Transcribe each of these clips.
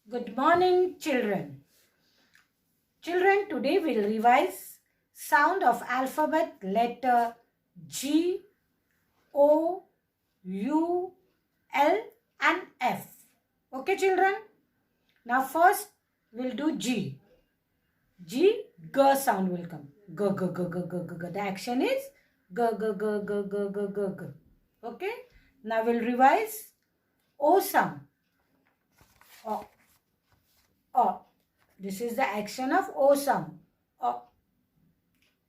Good morning, children. Children, today we'll revise sound of alphabet letter G, O, U, L and F. Okay, children? Now first we'll do G. G, G sound will come. G, G, G, G, G, G, G. The action is G, G, G, G, G, G, G, G. Okay? Now we'll revise O sound. O. O. This is the action of O sound. O.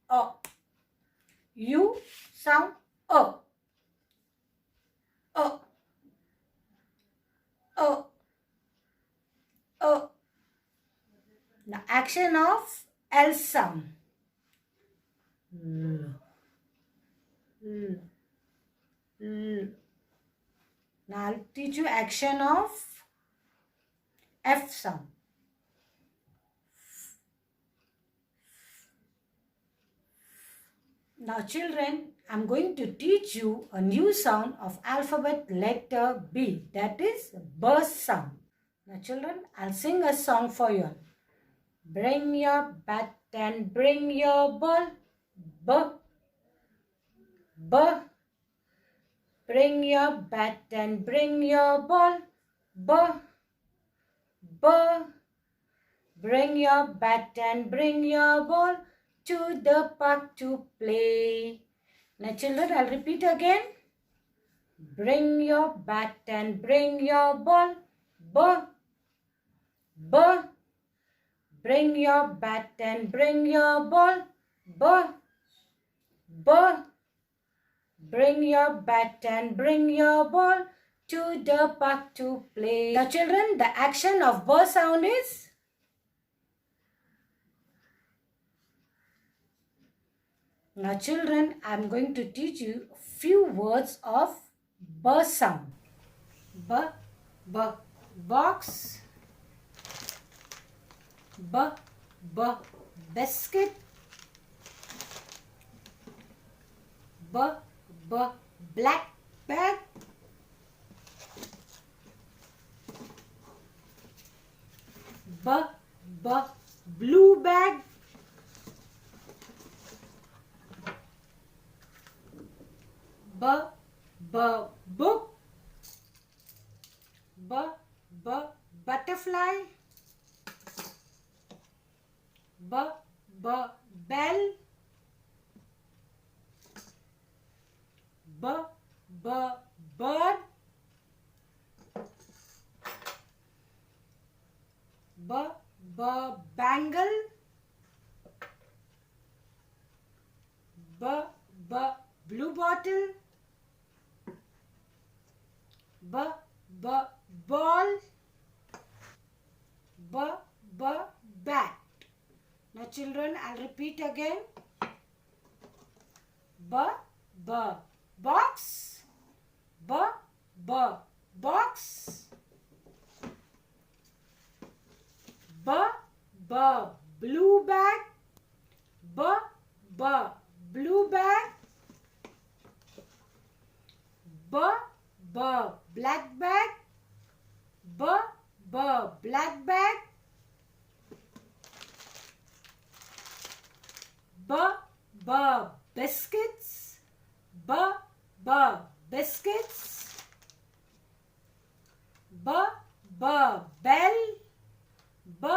O. U sound O. O. O. O. Now action of L sound. L. L. L. Now I'll teach you action of F sound. Now children, I'm going to teach you a new sound of alphabet letter B. That is B sound. Now children, I'll sing a song for you. Bring your bat and bring your ball. B. B. Bring your bat and bring your ball. B. B. Bring your bat and bring your ball to the park to play. Now children, I'll repeat again. Bring your bat and bring your ball. B. B. Bring your bat and bring your ball. B. B. Bring your bat and bring your ball to the park to play. Now children, the action of B sound is Now children, I am going to teach you a few words of B sound. B, B, box. B, B, biscuit. B, B, black bag. B, B, blue bag. B, B, book. B, B, butterfly. B, B, bell. B, B, bird. B, B, bangle. B, B, blue bottle. B, B, ball. B, B, bat. Now children, I'll repeat again. B, B, box. B, B, box. B, B, blue bag. B, B, blue bag. B, B, black bag. B, B, black bag. B, B, biscuits. B, B, biscuits. B, B, bell. B,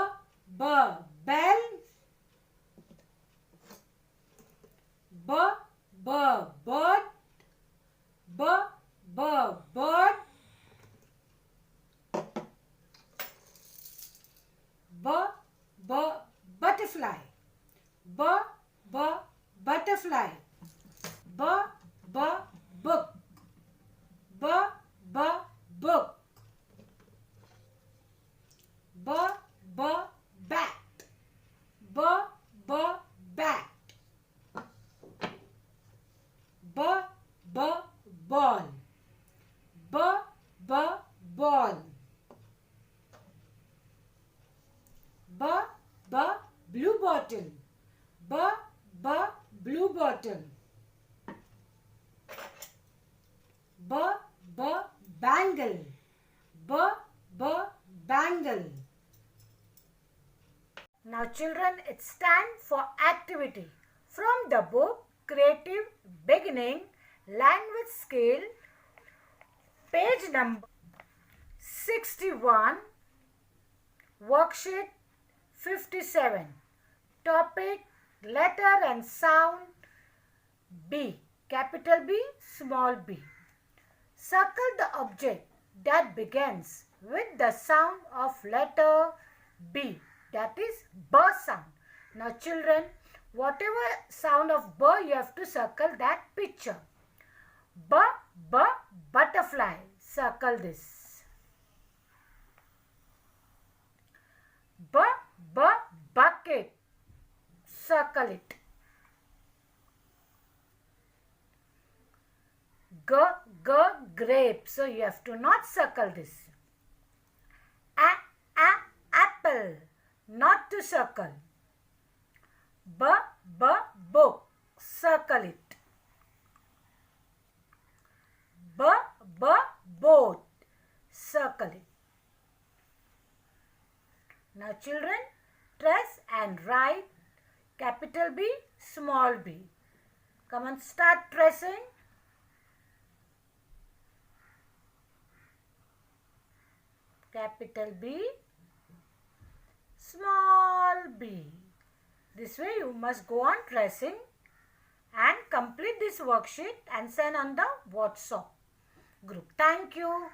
B, bell. B, B, bird. B, B, bird. B, B, butterfly. B, B, butterfly. B, B, book. B, B, book. B, B, bat. B, B, bat. B, B, ball. B, B, ball. B, B, blue bottle. B, B, blue bottle. B, B, bangle. B, B, bangle. Now children, it's time for activity. From the book Creative Beginning, Language Skill, page number 61, worksheet 57. Topic, letter and sound B, capital B, small b. Circle the object that begins with the sound of letter B, that is B sound. Now children, whatever sound of B, you have to circle that picture. B, butterfly, circle this. B, bucket, circle it. G, grape, so you have to not circle this. Apple, not to circle. B, book, circle it. B, boat, circle it. Now children, trace and write capital B, small b. Come on, start tracing. Capital B, small b. This way you must go on tracing and complete this worksheet and send on the WhatsApp group. Thank you.